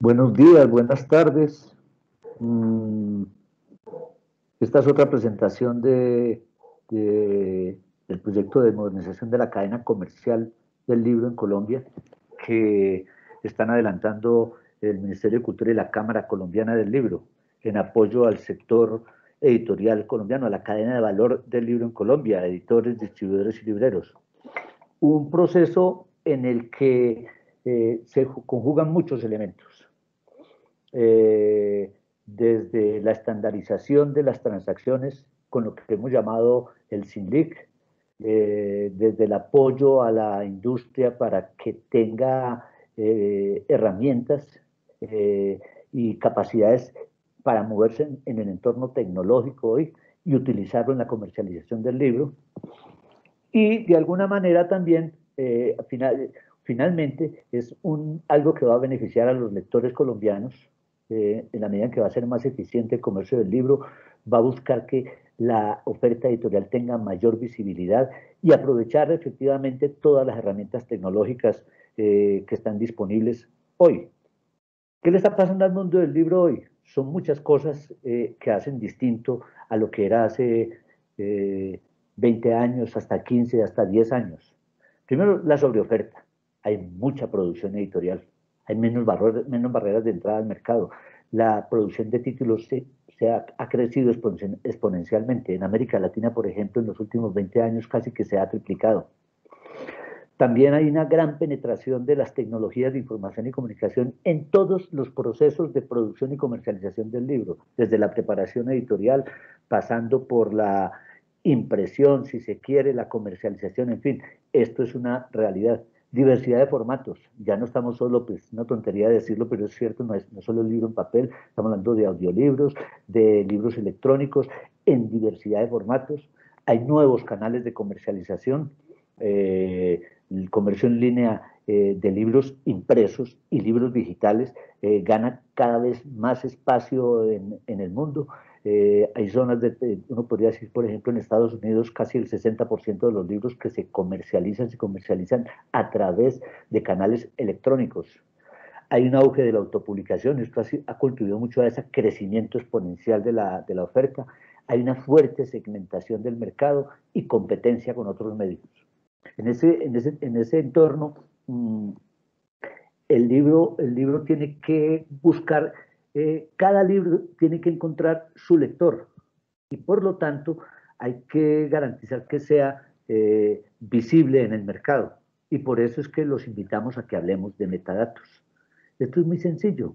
Buenos días, buenas tardes. Mm, Esta es otra presentación del proyecto de modernización de la cadena comercial del libro en Colombia, que están adelantando el Ministerio de Cultura y la Cámara Colombiana del Libro, en apoyo al sector editorial colombiano, a la cadena de valor del libro en Colombia, editores, distribuidores y libreros. Un proceso en el que se conjugan muchos elementos, desde la estandarización de las transacciones con lo que hemos llamado el SINLIC, desde el apoyo a la industria para que tenga herramientas y capacidades para moverse en el entorno tecnológico hoy y utilizarlo en la comercialización del libro. Y de alguna manera también, finalmente, es algo que va a beneficiar a los lectores colombianos, en la medida en que va a ser más eficiente el comercio del libro, va a buscar que la oferta editorial tenga mayor visibilidad y aprovechar efectivamente todas las herramientas tecnológicas que están disponibles hoy. ¿Qué le está pasando al mundo del libro hoy? Son muchas cosas que hacen distinto a lo que era hace 20 años, hasta 15, hasta 10 años. Primero, la sobreoferta. Hay mucha producción editorial, hay menos barreras de entrada al mercado. La producción de títulos ha crecido exponencialmente. En América Latina, por ejemplo, en los últimos 20 años casi que se ha triplicado. También hay una gran penetración de las tecnologías de información y comunicación en todos los procesos de producción y comercialización del libro, desde la preparación editorial, pasando por la impresión, si se quiere, la comercialización, en fin, esto es una realidad. Diversidad de formatos, ya no estamos solo, pues una tontería decirlo, pero es cierto, no es solo el libro en papel, estamos hablando de audiolibros, de libros electrónicos, en diversidad de formatos. Hay nuevos canales de comercialización, el comercio en línea de libros impresos y libros digitales gana cada vez más espacio en el mundo. Hay zonas uno podría decir, por ejemplo, en Estados Unidos, casi el 60% de los libros que se comercializan a través de canales electrónicos. Hay un auge de la autopublicación, esto ha contribuido mucho a ese crecimiento exponencial de la oferta. Hay una fuerte segmentación del mercado y competencia con otros medios. En ese entorno, el libro tiene que buscar, cada libro tiene que encontrar su lector y por lo tanto hay que garantizar que sea visible en el mercado. Y por eso es que los invitamos a que hablemos de metadatos. Esto es muy sencillo.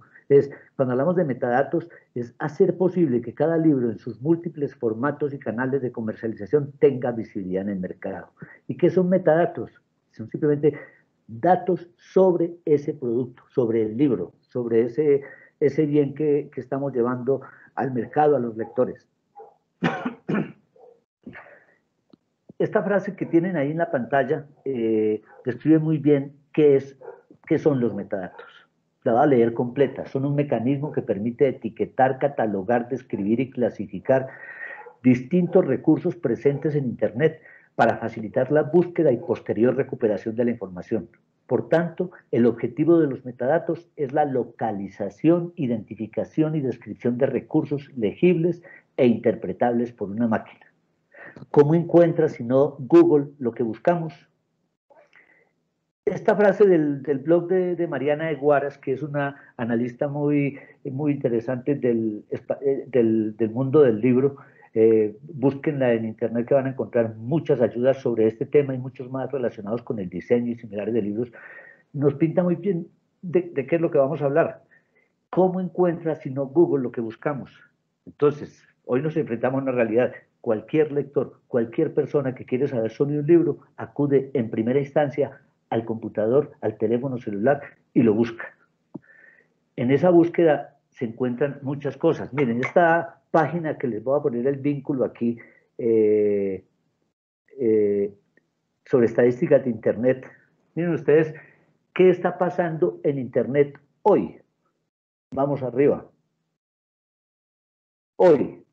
Cuando hablamos de metadatos, es hacer posible que cada libro en sus múltiples formatos y canales de comercialización tenga visibilidad en el mercado. ¿Y qué son metadatos? Son simplemente datos sobre ese producto, sobre el libro, sobre ese bien que estamos llevando al mercado, a los lectores. Esta frase que tienen ahí en la pantalla describe muy bien qué son los metadatos. La voy a leer completa. Son un mecanismo que permite etiquetar, catalogar, describir y clasificar distintos recursos presentes en Internet para facilitar la búsqueda y posterior recuperación de la información. Por tanto, el objetivo de los metadatos es la localización, identificación y descripción de recursos legibles e interpretables por una máquina. ¿Cómo encuentra, si no Google, lo que buscamos? Esta frase del blog de Mariana Eguaras, que es una analista muy interesante del mundo del libro, búsquenla en internet que van a encontrar muchas ayudas sobre este tema y muchos más relacionados con el diseño y similares de libros, nos pinta muy bien de qué es lo que vamos a hablar. ¿Cómo encuentra, si no Google, lo que buscamos? Entonces, hoy nos enfrentamos a una realidad. Cualquier lector, cualquier persona que quiere saber sobre un libro, acude en primera instancia al computador, al teléfono celular y lo busca. En esa búsqueda se encuentran muchas cosas. Miren, esta página que les voy a poner el vínculo aquí eh, eh, sobre estadísticas de Internet. Miren ustedes qué está pasando en Internet hoy. Vamos arriba. Hoy,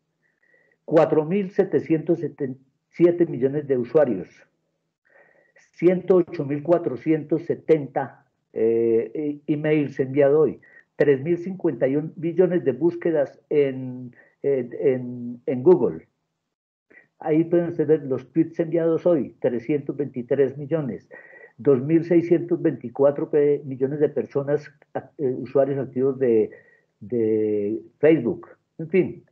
4.707 millones de usuarios, 108.470 emails enviados hoy, 3.051 billones de búsquedas en Google. Ahí pueden ustedes ver los tweets enviados hoy, 323 millones. 2.624 millones de personas, usuarios activos de Facebook. En fin,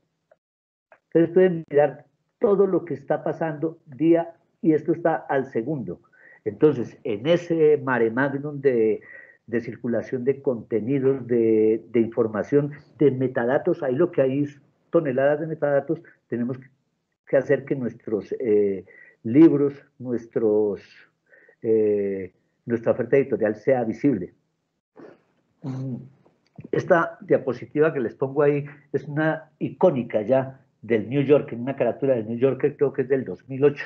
ustedes pueden mirar todo lo que está pasando día, y esto está al segundo. Entonces, en ese mare magnum de circulación de contenidos, de información, de metadatos, ahí lo que hay es toneladas de metadatos. Tenemos que hacer que nuestros libros, nuestra oferta editorial sea visible. Esta diapositiva que les pongo ahí es una icónica ya del New Yorker, una carátula del New Yorker, creo que es del 2008,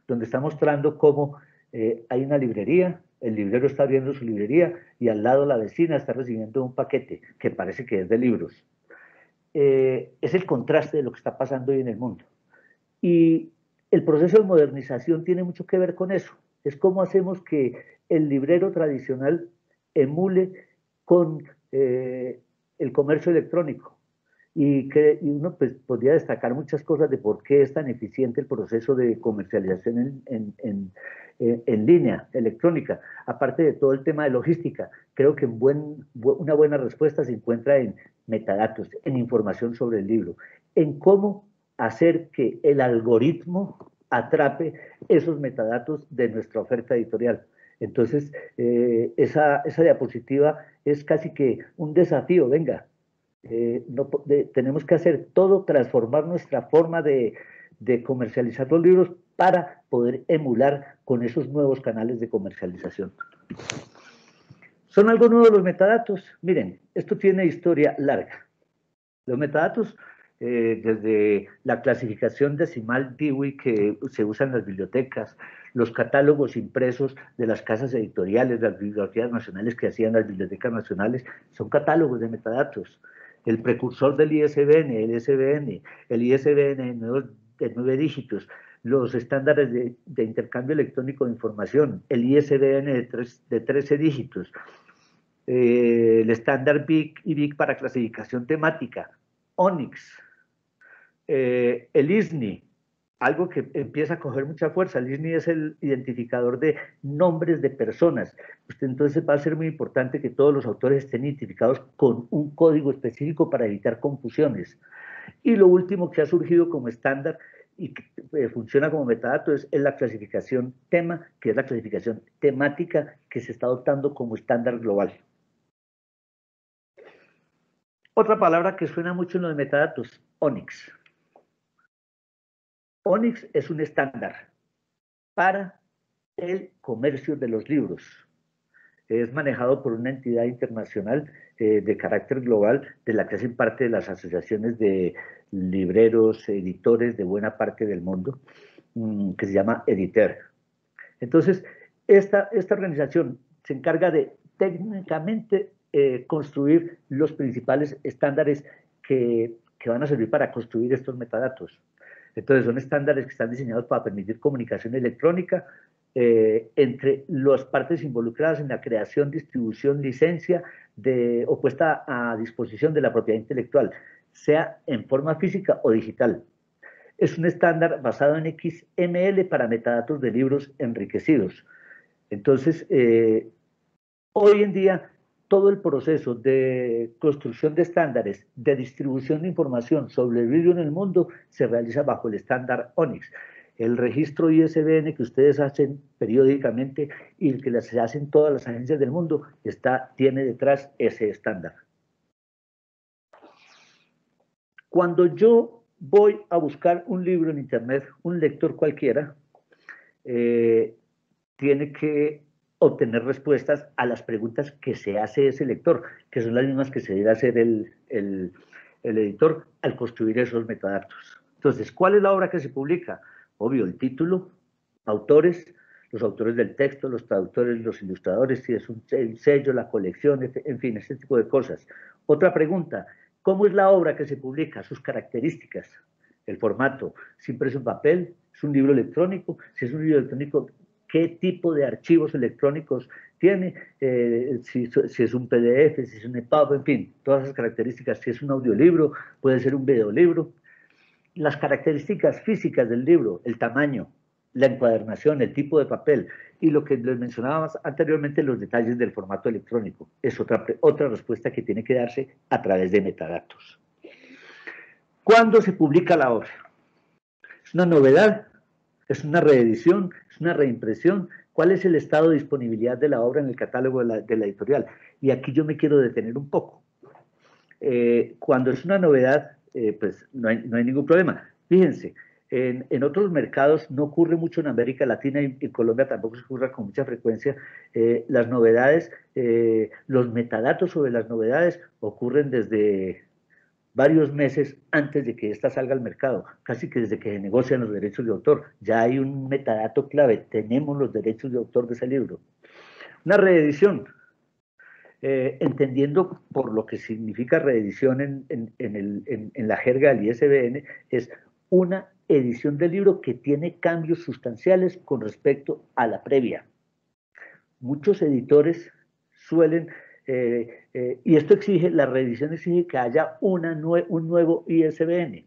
donde está mostrando cómo hay una librería, el librero está abriendo su librería y al lado la vecina está recibiendo un paquete que parece que es de libros. Es el contraste de lo que está pasando hoy en el mundo. Y el proceso de modernización tiene mucho que ver con eso. Es cómo hacemos que el librero tradicional emule con el comercio electrónico. Y uno pues, podría destacar muchas cosas de por qué es tan eficiente el proceso de comercialización en línea, electrónica. Aparte de todo el tema de logística, creo que una buena respuesta se encuentra en metadatos, en información sobre el libro, en cómo hacer que el algoritmo atrape esos metadatos de nuestra oferta editorial. Entonces, esa diapositiva es casi que un desafío. Venga, tenemos que hacer todo, transformar nuestra forma de comercializar los libros para poder emular con esos nuevos canales de comercialización. ¿Son algo nuevo los metadatos? Miren, esto tiene historia larga. Los metadatos, desde la clasificación decimal Dewey que se usa en las bibliotecas, los catálogos impresos de las casas editoriales, las bibliografías nacionales que hacían las bibliotecas nacionales, son catálogos de metadatos. El precursor del ISBN, el ISBN de 9 dígitos, los estándares de intercambio electrónico de información, el ISBN de 13 dígitos, el estándar BIC y BIC para clasificación temática, ONIX, el ISNI, algo que empieza a coger mucha fuerza. El ISNI es el identificador de nombres de personas. Entonces va a ser muy importante que todos los autores estén identificados con un código específico para evitar confusiones. Y lo último que ha surgido como estándar y que funciona como metadato es la clasificación tema, que es la clasificación temática que se está adoptando como estándar global. Otra palabra que suena mucho en los metadatos, ONIX. ONIX es un estándar para el comercio de los libros. Es manejado por una entidad internacional de carácter global, de la que hacen parte de las asociaciones de libreros, editores de buena parte del mundo, que se llama Editer. Entonces, esta organización se encarga de técnicamente construir los principales estándares que van a servir para construir estos metadatos. Entonces, son estándares que están diseñados para permitir comunicación electrónica entre las partes involucradas en la creación, distribución, licencia o puesta a disposición de la propiedad intelectual, sea en forma física o digital. Es un estándar basado en XML para metadatos de libros enriquecidos. Entonces, hoy en día, todo el proceso de construcción de estándares, de distribución de información sobre el libro en el mundo, se realiza bajo el estándar ONIX. El registro ISBN que ustedes hacen periódicamente y el que se hacen todas las agencias del mundo, tiene detrás ese estándar. Cuando yo voy a buscar un libro en internet, un lector cualquiera, tiene que obtener respuestas a las preguntas que se hace ese lector, que son las mismas que se debe hacer el editor al construir esos metadatos. Entonces, ¿cuál es la obra que se publica? Obvio, el título, autores, los autores del texto, los traductores, los ilustradores, si es el sello, la colección, en fin, ese tipo de cosas. Otra pregunta, ¿cómo es la obra que se publica? Sus características, el formato, si impreso en papel, es un libro electrónico, si es un libro electrónico, qué tipo de archivos electrónicos tiene, si es un PDF, si es un EPUB, en fin, todas esas características, si es un audiolibro, puede ser un videolibro. Las características físicas del libro, el tamaño, la encuadernación, el tipo de papel y lo que les mencionaba anteriormente, los detalles del formato electrónico. Es otra respuesta que tiene que darse a través de metadatos. ¿Cuándo se publica la obra? ¿Es una novedad? ¿Es una reedición? ¿Es una reimpresión? ¿Cuál es el estado de disponibilidad de la obra en el catálogo de la editorial? Y aquí yo me quiero detener un poco. Cuando es una novedad, pues no hay ningún problema. Fíjense, en otros mercados no ocurre mucho en América Latina y en Colombia tampoco se ocurre con mucha frecuencia. Las novedades, los metadatos sobre las novedades ocurren desde varios meses antes de que ésta salga al mercado, casi que desde que se negocian los derechos de autor. Ya hay un metadato clave, tenemos los derechos de autor de ese libro. Una reedición, entendiendo por lo que significa reedición en la jerga del ISBN, es una edición del libro que tiene cambios sustanciales con respecto a la previa. Muchos editores suelen, y esto exige, la reedición exige que haya un nuevo ISBN.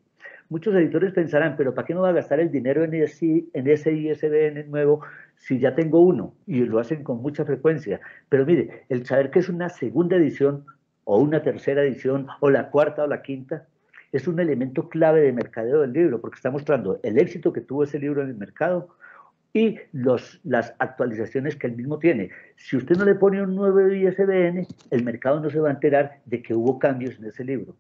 Muchos editores pensarán, pero ¿para qué no va a gastar el dinero en ese ISBN nuevo si ya tengo uno? Y lo hacen con mucha frecuencia. Pero mire, el saber que es una segunda edición, o una tercera edición, o la cuarta o la quinta, es un elemento clave de mercadeo del libro, porque está mostrando el éxito que tuvo ese libro en el mercado y las actualizaciones que el mismo tiene. Si usted no le pone un nuevo ISBN, el mercado no se va a enterar de que hubo cambios en ese libro.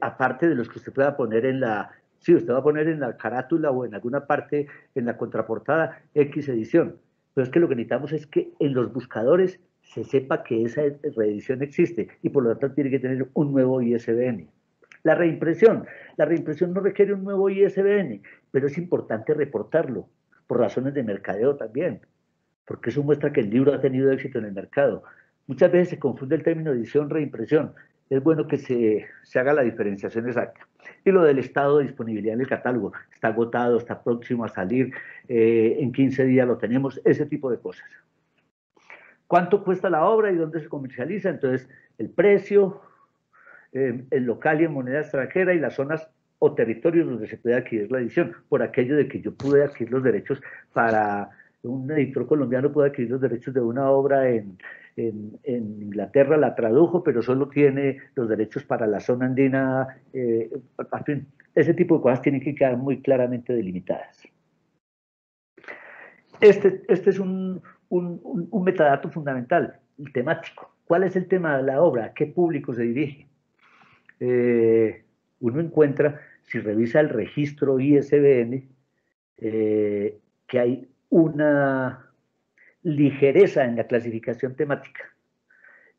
Aparte de los que usted pueda poner en la, sí, usted va a poner en la carátula o en alguna parte, en la contraportada, X edición. Pero es que lo que necesitamos es que en los buscadores se sepa que esa reedición existe y por lo tanto tiene que tener un nuevo ISBN. La reimpresión no requiere un nuevo ISBN, pero es importante reportarlo, por razones de mercadeo también, porque eso muestra que el libro ha tenido éxito en el mercado. Muchas veces se confunde el término edición, reimpresión. Es bueno que se haga la diferenciación exacta. Y lo del estado de disponibilidad en el catálogo, está agotado, está próximo a salir, en 15 días lo tenemos, ese tipo de cosas. ¿Cuánto cuesta la obra y dónde se comercializa? Entonces, el precio, el local y en moneda extranjera y las zonas o territorios donde se puede adquirir la edición, por aquello de que yo pude adquirir los derechos para un editor colombiano puede adquirir los derechos de una obra en Inglaterra, la tradujo, pero solo tiene los derechos para la zona andina, en fin, ese tipo de cosas tienen que quedar muy claramente delimitadas. Este es un metadato fundamental, el temático. ¿Cuál es el tema de la obra? ¿A qué público se dirige? Uno encuentra, si revisa el registro ISBN, que hay una ligereza en la clasificación temática.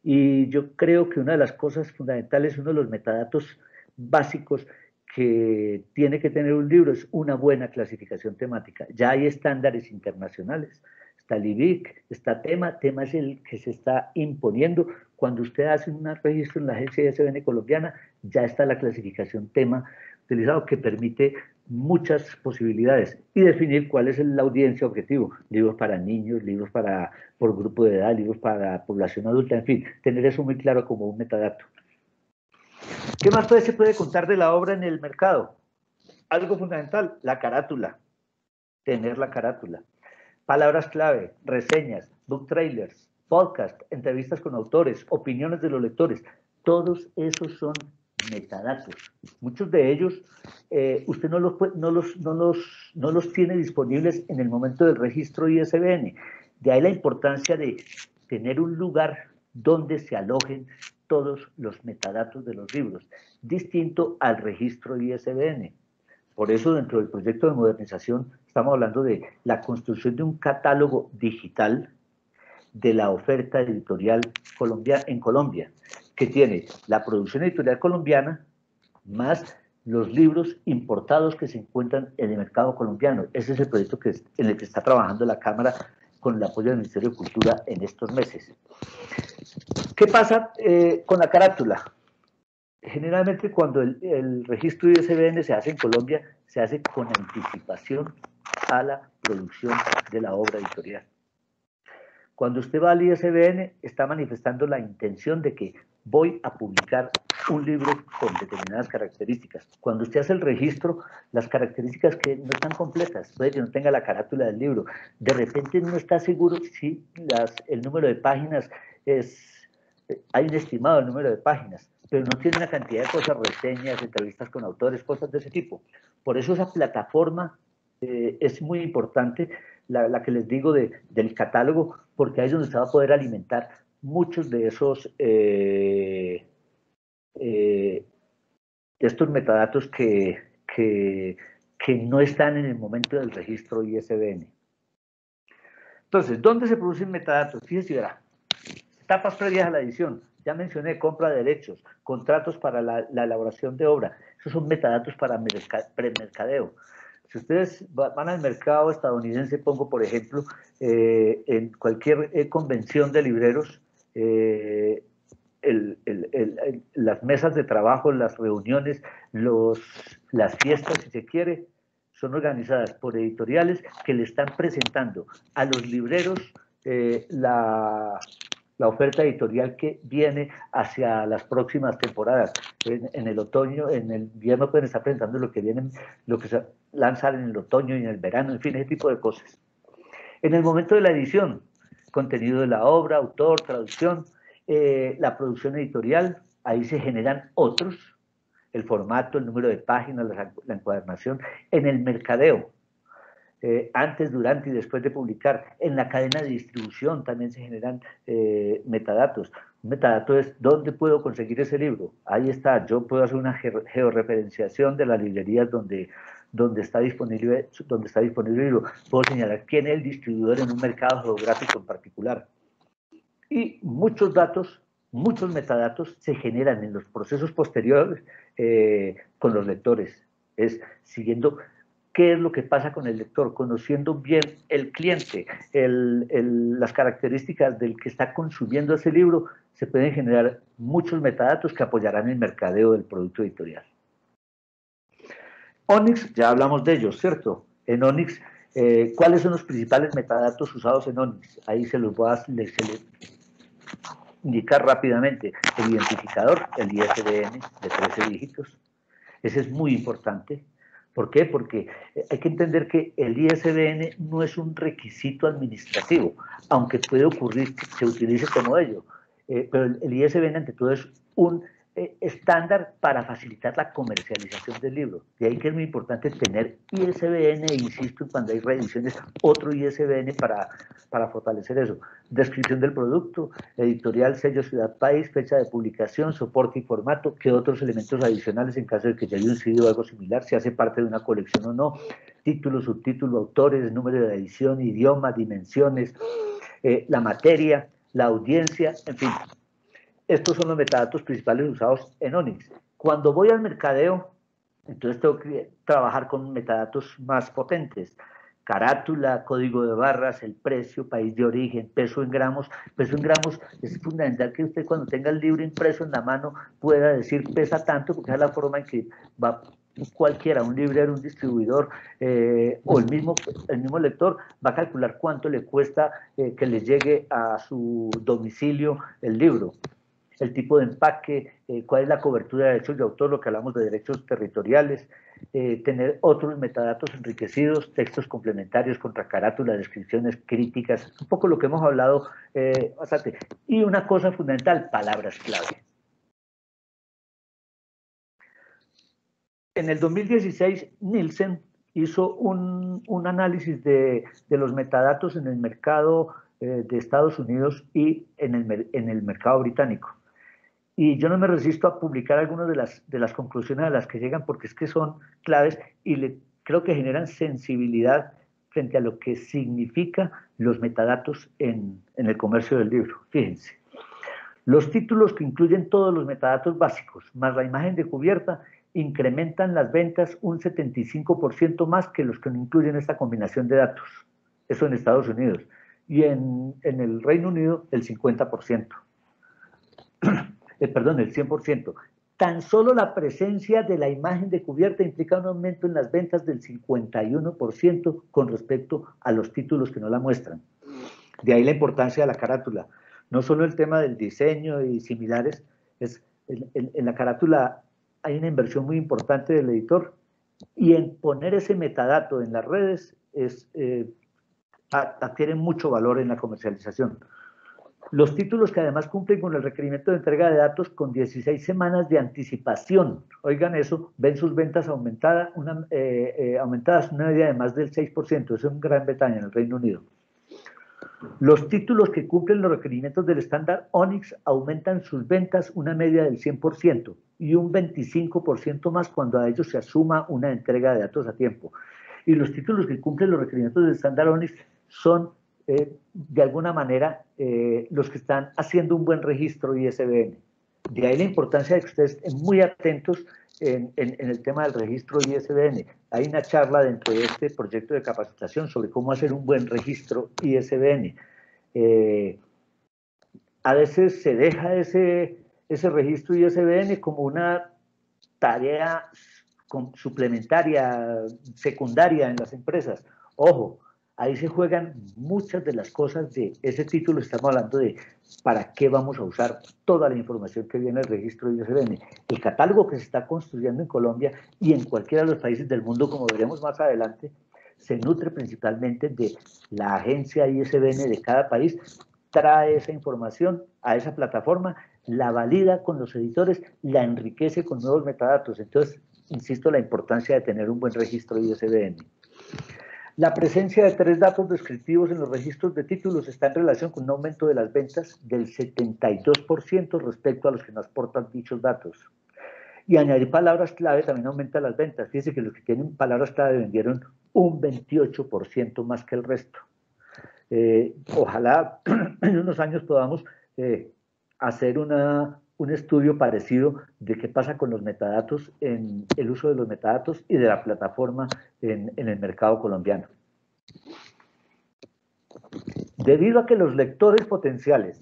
Y yo creo que una de las cosas fundamentales, uno de los metadatos básicos que tiene que tener un libro es una buena clasificación temática. Ya hay estándares internacionales. Está el IBIC, está tema es el que se está imponiendo. Cuando usted hace un registro en la agencia ISBN colombiana, ya está la clasificación tema utilizado que permite muchas posibilidades y definir cuál es la audiencia objetivo, libros para niños, libros por grupo de edad, libros para población adulta, en fin, tener eso muy claro como un metadato. ¿Qué más se puede contar de la obra en el mercado? Algo fundamental, la carátula, tener la carátula. Palabras clave, reseñas, book trailers, podcast, entrevistas con autores, opiniones de los lectores, todos esos son metadatos. Muchos de ellos usted no los tiene disponibles en el momento del registro ISBN. De ahí la importancia de tener un lugar donde se alojen todos los metadatos de los libros, distinto al registro ISBN. Por eso, dentro del proyecto de modernización, estamos hablando de la construcción de un catálogo digital de la oferta editorial en Colombia, que tiene la producción editorial colombiana más los libros importados que se encuentran en el mercado colombiano. Ese es el proyecto en el que está trabajando la Cámara con el apoyo del Ministerio de Cultura en estos meses. ¿Qué pasa con la carátula? Generalmente cuando el registro ISBN se hace en Colombia, se hace con anticipación a la producción de la obra editorial. Cuando usted va al ISBN, está manifestando la intención de que voy a publicar un libro con determinadas características. Cuando usted hace el registro, las características que no están completas, puede que no tenga la carátula del libro, de repente no está seguro si el número de páginas hay un estimado del número de páginas, pero no tiene una cantidad de cosas, reseñas, entrevistas con autores, cosas de ese tipo. Por eso esa plataforma es muy importante, la que les digo del catálogo, porque ahí es donde se va a poder alimentar muchos de esos estos metadatos que no están en el momento del registro ISBN. Entonces, ¿dónde se producen metadatos? Fíjese, verá, etapas previas a la edición. Ya mencioné compra de derechos, contratos para la elaboración de obra. Esos son metadatos para premercadeo. Si ustedes van al mercado estadounidense, pongo por ejemplo, en cualquier convención de libreros, las mesas de trabajo, las reuniones, las fiestas, si se quiere, son organizadas por editoriales que le están presentando a los libreros la oferta editorial que viene hacia las próximas temporadas. En el otoño, en el invierno pueden estar pensando lo que viene, lo que se lanzar en el otoño y en el verano, en fin, ese tipo de cosas. En el momento de la edición, contenido de la obra, autor, traducción, la producción editorial, ahí se generan otros, el formato, el número de páginas, la encuadernación. En el mercadeo, antes, durante y después de publicar. En la cadena de distribución también se generan metadatos. Un metadato es ¿dónde puedo conseguir ese libro? Ahí está, yo puedo hacer una georreferenciación de las librerías donde está disponible el libro. Puedo señalar quién es el distribuidor en un mercado geográfico en particular. Y muchos datos, muchos metadatos se generan en los procesos posteriores con los lectores. Es siguiendo qué es lo que pasa con el lector, conociendo bien el cliente, las características del que está consumiendo ese libro, se pueden generar muchos metadatos que apoyarán el mercadeo del producto editorial. Onyx, ya hablamos de ellos, ¿cierto? En Onyx, ¿cuáles son los principales metadatos usados en Onyx? Ahí se los voy a indicar rápidamente. El identificador, el ISBN de 13 dígitos. Ese es muy importante. ¿Por qué? Porque hay que entender que el ISBN no es un requisito administrativo, aunque puede ocurrir que se utilice como ello. Pero el ISBN, ante todo, es un estándar para facilitar la comercialización del libro. De ahí que es muy importante tener ISBN, e insisto, cuando hay reediciones, otro ISBN para fortalecer eso. Descripción del producto, editorial, sello, ciudad, país, fecha de publicación, soporte y formato, qué otros elementos adicionales en caso de que ya haya un CD o algo similar, si hace parte de una colección o no, título, subtítulo, autores, número de edición, idioma, dimensiones, la materia, la audiencia, en fin. Estos son los metadatos principales usados en Onyx. Cuando voy al mercadeo, entonces tengo que trabajar con metadatos más potentes. Carátula, código de barras, el precio, país de origen, peso en gramos. Peso en gramos es fundamental que usted cuando tenga el libro impreso en la mano pueda decir pesa tanto, porque es la forma en que va cualquiera, un librero, un distribuidor o el mismo lector va a calcular cuánto le cuesta que le llegue a su domicilio el libro. El tipo de empaque, cuál es la cobertura de derechos de autor, lo que hablamos de derechos territoriales, tener otros metadatos enriquecidos, textos complementarios, contracarátula, descripciones, críticas, un poco lo que hemos hablado bastante. Y una cosa fundamental, palabras clave. En el 2016, Nielsen hizo un análisis de los metadatos en el mercado de Estados Unidos y en el mercado británico. Y yo no me resisto a publicar algunas de las conclusiones a las que llegan porque es que son claves y creo que generan sensibilidad frente a lo que significa los metadatos en el comercio del libro. Fíjense, los títulos que incluyen todos los metadatos básicos, más la imagen de cubierta, incrementan las ventas un 75% más que los que no incluyen esta combinación de datos. Eso en Estados Unidos. Y en el Reino Unido, el 50%. Perdón, el 100%. Tan solo la presencia de la imagen de cubierta implica un aumento en las ventas del 51% con respecto a los títulos que no la muestran. De ahí la importancia de la carátula. No solo el tema del diseño y similares, en la carátula hay una inversión muy importante del editor, y en poner ese metadato en las redes adquiere mucho valor en la comercialización. Los títulos que además cumplen con el requerimiento de entrega de datos con 16 semanas de anticipación, oigan eso, ven sus ventas aumentadas una media de más del 6%, eso es un Gran Bretaña, en el Reino Unido. Los títulos que cumplen los requerimientos del estándar Onyx aumentan sus ventas una media del 100% y un 25% más cuando a ellos se asuma una entrega de datos a tiempo. Y los títulos que cumplen los requerimientos del estándar Onyx son, de alguna manera, los que están haciendo un buen registro ISBN. De ahí la importancia de que ustedes estén muy atentos en el tema del registro ISBN. Hay una charla dentro de este proyecto de capacitación sobre cómo hacer un buen registro ISBN. A veces se deja ese registro ISBN como una tarea suplementaria, secundaria en las empresas. Ojo, ahí se juegan muchas de las cosas de ese título. Estamos hablando de para qué vamos a usar toda la información que viene del registro de ISBN. El catálogo que se está construyendo en Colombia y en cualquiera de los países del mundo, como veremos más adelante, se nutre principalmente de la agencia ISBN de cada país, trae esa información a esa plataforma, la valida con los editores, la enriquece con nuevos metadatos. Entonces, insisto, la importancia de tener un buen registro ISBN. La presencia de 3 datos descriptivos en los registros de títulos está en relación con un aumento de las ventas del 72% respecto a los que nos aportan dichos datos. Y añadir palabras clave también aumenta las ventas. Fíjense que los que tienen palabras clave vendieron un 28% más que el resto. Ojalá en unos años podamos hacer un estudio parecido de qué pasa con los metadatos, en el uso de los metadatos y de la plataforma en el mercado colombiano. Debido a que los lectores potenciales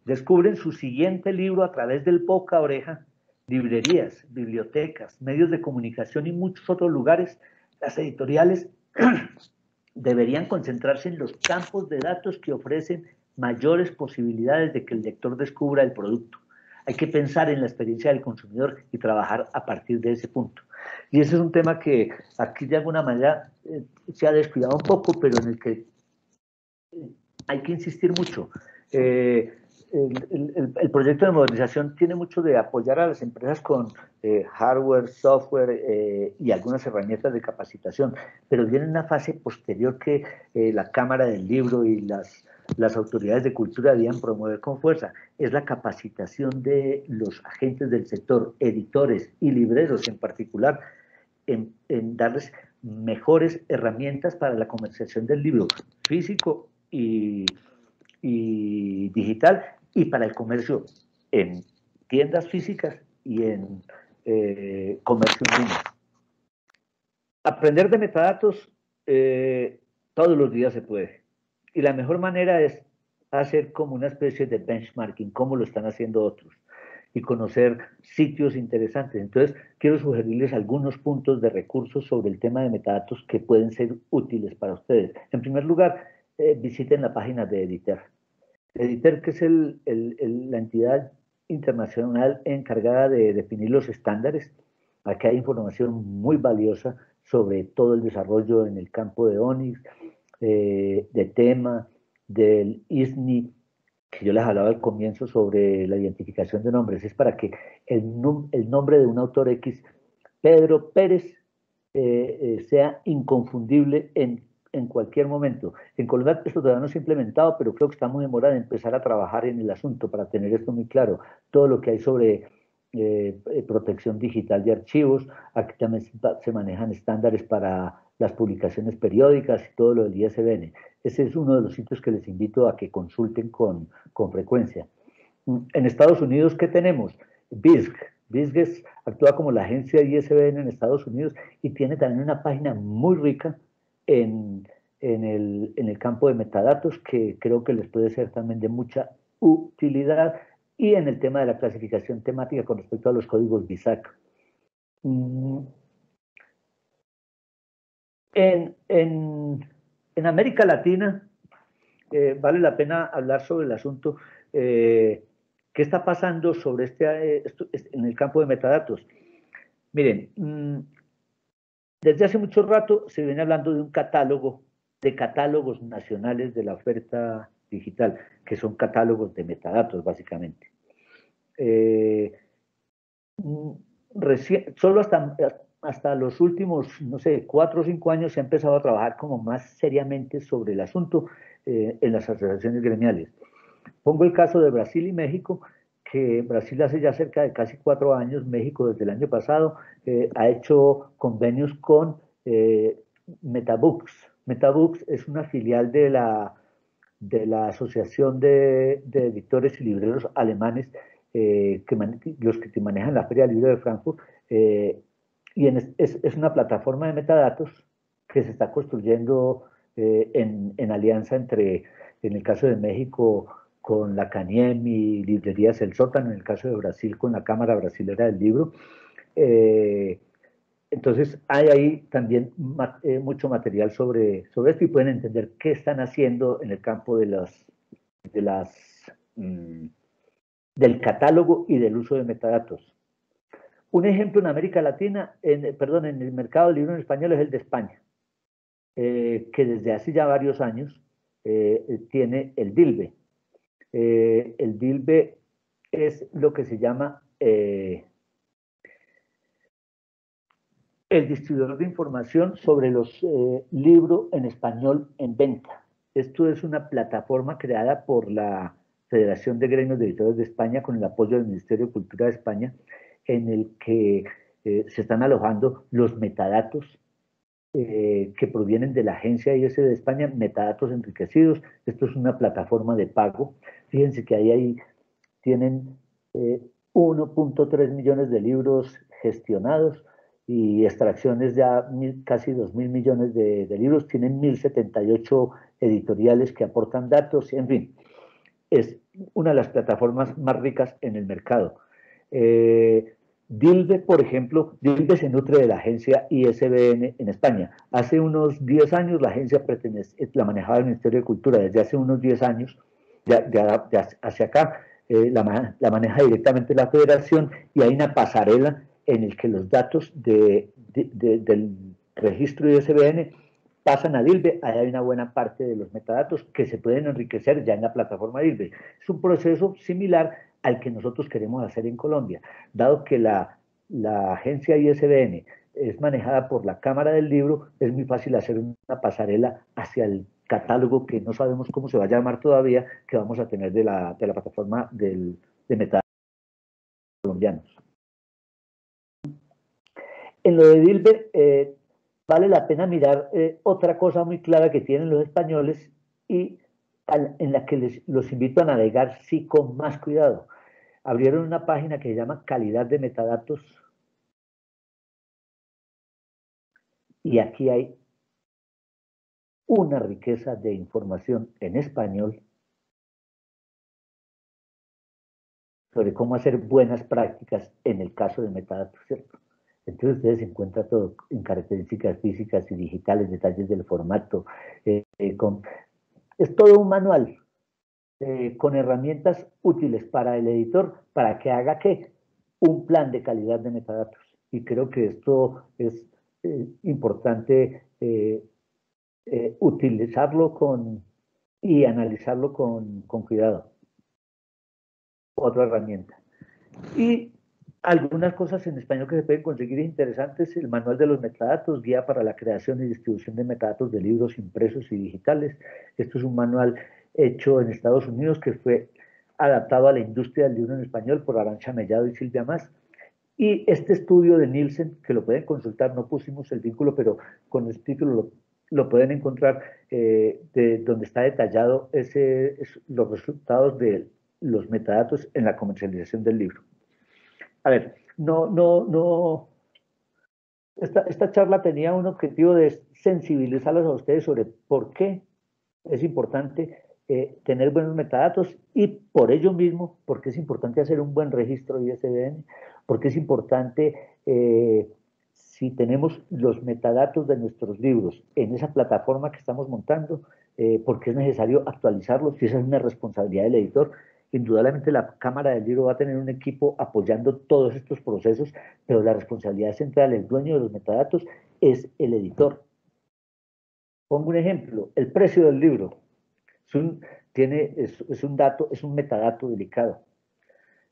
descubren su siguiente libro a través del boca a oreja, librerías, bibliotecas, medios de comunicación y muchos otros lugares, las editoriales deberían concentrarse en los campos de datos que ofrecen mayores posibilidades de que el lector descubra el producto. Hay que pensar en la experiencia del consumidor y trabajar a partir de ese punto. Y ese es un tema que aquí de alguna manera se ha descuidado un poco, pero en el que hay que insistir mucho. El proyecto de modernización tiene mucho de apoyar a las empresas con hardware, software y algunas herramientas de capacitación, pero viene una fase posterior que la Cámara del Libro y las autoridades de cultura debían promover con fuerza. Es la capacitación de los agentes del sector, editores y libreros en particular, en darles mejores herramientas para la comercialización del libro físico y digital, y para el comercio en tiendas físicas y en comercio en línea. Aprender de metadatos todos los días se puede. Y la mejor manera es hacer como una especie de benchmarking, como lo están haciendo otros, y conocer sitios interesantes. Entonces, quiero sugerirles algunos puntos de recursos sobre el tema de metadatos que pueden ser útiles para ustedes. En primer lugar, visiten la página de Editer. Editer, que es la entidad internacional encargada de definir los estándares. Aquí hay información muy valiosa sobre todo el desarrollo en el campo de Onyx, de tema, del ISNI, que yo les hablaba al comienzo sobre la identificación de nombres. Es para que el nombre de un autor X, Pedro Pérez, sea inconfundible en cualquier momento. En Colombia esto todavía no se ha implementado, pero creo que estamos en hora de empezar a trabajar en el asunto para tener esto muy claro. Todo lo que hay sobre protección digital de archivos, aquí también se manejan estándares para las publicaciones periódicas y todo lo del ISBN. Ese es uno de los sitios que les invito a que consulten con frecuencia. En Estados Unidos, ¿qué tenemos? BISG. BISG actúa como la agencia de ISBN en Estados Unidos y tiene también una página muy rica en el campo de metadatos que creo que les puede ser también de mucha utilidad y en el tema de la clasificación temática con respecto a los códigos BISAC. En América Latina vale la pena hablar sobre el asunto. ¿Qué está pasando sobre en el campo de metadatos? Miren, desde hace mucho rato se viene hablando de un catálogo, de catálogos nacionales de la oferta digital, que son catálogos de metadatos, básicamente. Solo hasta los últimos, no sé, 4 o 5 años se ha empezado a trabajar como más seriamente sobre el asunto en las asociaciones gremiales. Pongo el caso de Brasil y México, que Brasil hace ya cerca de casi 4 años, México desde el año pasado ha hecho convenios con Metabooks. Metabooks es una filial de la Asociación de Editores y Libreros Alemanes, los que manejan la Feria del Libro de Frankfurt, y es una plataforma de metadatos que se está construyendo en alianza entre, en el caso de México, con la CANIEM y Librerías El Sótano, en el caso de Brasil, con la Cámara Brasilera del Libro. Entonces, hay ahí también mucho material sobre esto y pueden entender qué están haciendo en el campo del catálogo y del uso de metadatos. Un ejemplo en América Latina, en el mercado del libro en español es el de España, que desde hace ya varios años tiene el DILBE. El DILBE es lo que se llama el distribuidor de información sobre los libros en español en venta. Esto es una plataforma creada por la Federación de Gremios de Editores de España con el apoyo del Ministerio de Cultura de España, en el que se están alojando los metadatos que provienen de la agencia IS de España, metadatos enriquecidos. Esto es una plataforma de pago. Fíjense que ahí tienen 1.3 millones de libros gestionados y extracciones ya casi 2.000 millones de libros. Tienen 1.078 editoriales que aportan datos. En fin, es una de las plataformas más ricas en el mercado. DILBE, por ejemplo, DILBE se nutre de la agencia ISBN en España. Hace unos 10 años la agencia la manejaba el Ministerio de Cultura. Desde hace unos 10 años, hacia acá, la maneja directamente la Federación, y hay una pasarela en el que los datos del registro ISBN pasan a DILBE. Ahí hay una buena parte de los metadatos que se pueden enriquecer ya en la plataforma DILBE. Es un proceso similar al que nosotros queremos hacer en Colombia, dado que la agencia ISBN es manejada por la Cámara del Libro. Es muy fácil hacer una pasarela hacia el catálogo, que no sabemos cómo se va a llamar todavía, que vamos a tener de la plataforma de metadatos colombianos. En lo de DILBE, vale la pena mirar otra cosa muy clara que tienen los españoles y en la que los invito a navegar sí con más cuidado. Abrieron una página que se llama Calidad de Metadatos, y aquí hay una riqueza de información en español sobre cómo hacer buenas prácticas en el caso de metadatos, ¿cierto? Entonces ustedes encuentran todo en características físicas y digitales, detalles del formato. Es todo un manual con herramientas útiles para el editor, para que haga ¿qué? Un plan de calidad de metadatos. Y creo que esto es importante utilizarlo y analizarlo con cuidado. Otra herramienta. Y algunas cosas en español que se pueden conseguir interesantes: el manual de los metadatos, guía para la creación y distribución de metadatos de libros impresos y digitales. Esto es un manual hecho en Estados Unidos que fue adaptado a la industria del libro en español por Arantxa Mellado y Silvia Mas. Y este estudio de Nielsen, que lo pueden consultar, no pusimos el vínculo, pero con el título lo pueden encontrar, donde está detallado los resultados de los metadatos en la comercialización del libro. A ver, esta charla tenía un objetivo de sensibilizarlos a ustedes sobre por qué es importante tener buenos metadatos y por ello mismo, porque es importante hacer un buen registro ISBN, porque es importante, si tenemos los metadatos de nuestros libros en esa plataforma que estamos montando, porque es necesario actualizarlos y esa es una responsabilidad del editor. Indudablemente la Cámara del Libro va a tener un equipo apoyando todos estos procesos, pero la responsabilidad central, el dueño de los metadatos, es el editor. Pongo un ejemplo, el precio del libro. Es un dato, es un metadato delicado.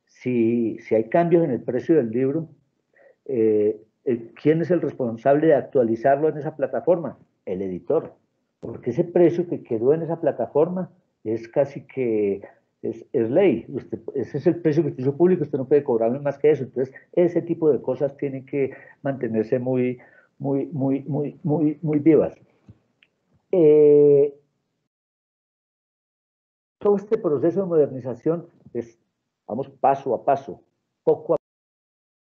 Si hay cambios en el precio del libro, ¿quién es el responsable de actualizarlo en esa plataforma? El editor. Porque ese precio que quedó en esa plataforma es casi que es ley. Ese es el precio que usted hizo público, usted no puede cobrarme más que eso. Entonces, ese tipo de cosas tienen que mantenerse muy vivas. Todo este proceso de modernización es, vamos paso a paso, poco a poco,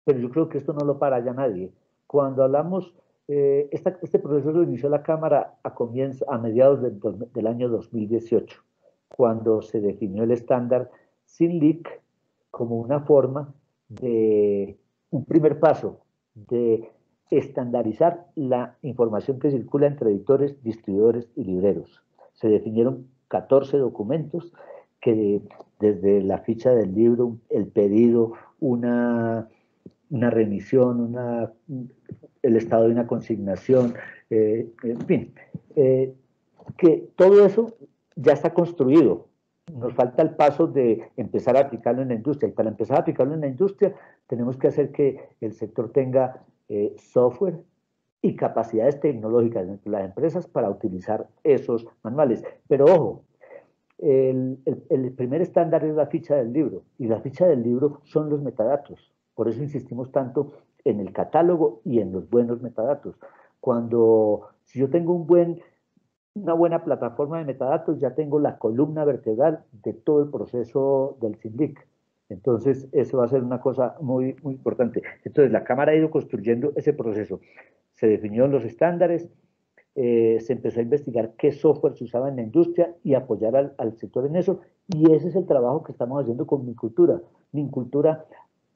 pero yo creo que esto no lo para ya nadie. Cuando hablamos, este proceso lo inició la Cámara a mediados del año 2018, cuando se definió el estándar SYNLIC como una forma de, un primer paso de estandarizar la información que circula entre editores, distribuidores y libreros. Se definieron 14 documentos que desde la ficha del libro, el pedido, una remisión, el estado de una consignación, en fin, que todo eso ya está construido. Nos falta el paso de empezar a aplicarlo en la industria. Y para empezar a aplicarlo en la industria, tenemos que hacer que el sector tenga software y capacidades tecnológicas dentro de las empresas para utilizar esos manuales. Pero ojo, el primer estándar es la ficha del libro, y la ficha del libro son los metadatos. Por eso insistimos tanto en el catálogo y en los buenos metadatos. Si yo tengo una buena plataforma de metadatos, ya tengo la columna vertebral de todo el proceso del SYNLIC. Entonces, eso va a ser una cosa muy importante. Entonces, la Cámara ha ido construyendo ese proceso. Se definieron los estándares, se empezó a investigar qué software se usaba en la industria y apoyar al sector en eso. Y ese es el trabajo que estamos haciendo con Mincultura. Mincultura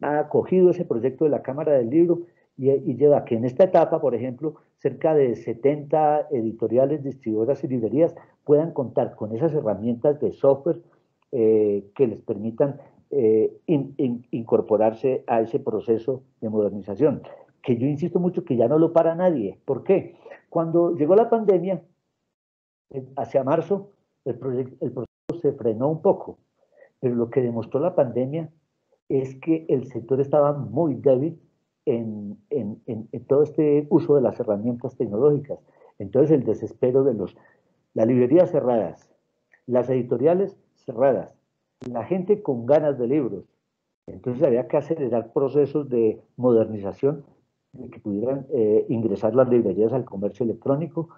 ha acogido ese proyecto de la Cámara del Libro y lleva a que en esta etapa, por ejemplo, cerca de 70 editoriales, distribuidoras y librerías puedan contar con esas herramientas de software que les permitan incorporarse a ese proceso de modernización, que yo insisto mucho que ya no lo para nadie. ¿Por qué? Cuando llegó la pandemia, hacia marzo, el proceso se frenó un poco, pero lo que demostró la pandemia es que el sector estaba muy débil en todo este uso de las herramientas tecnológicas. Entonces el desespero de las librerías cerradas, las editoriales cerradas, la gente con ganas de libros. Entonces había que acelerar procesos de modernización de que pudieran ingresar las librerías al comercio electrónico.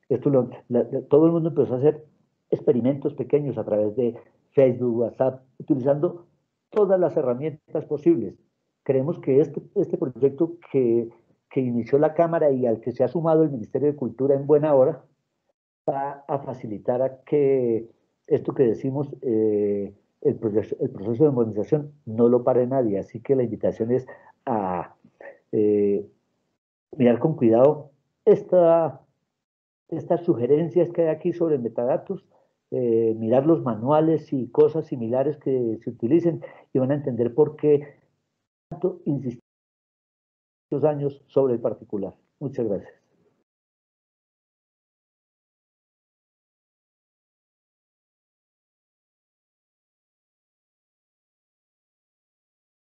Todo el mundo empezó a hacer experimentos pequeños a través de Facebook, WhatsApp, utilizando todas las herramientas posibles. Creemos que este proyecto que inició la Cámara y al que se ha sumado el Ministerio de Cultura en buena hora, va a facilitar a que esto que decimos, el proceso de modernización, no lo pare nadie. Así que la invitación es a mirar con cuidado estas sugerencias que hay aquí sobre metadatos, mirar los manuales y cosas similares que se utilicen y van a entender por qué tanto insistir años sobre el particular. Muchas gracias.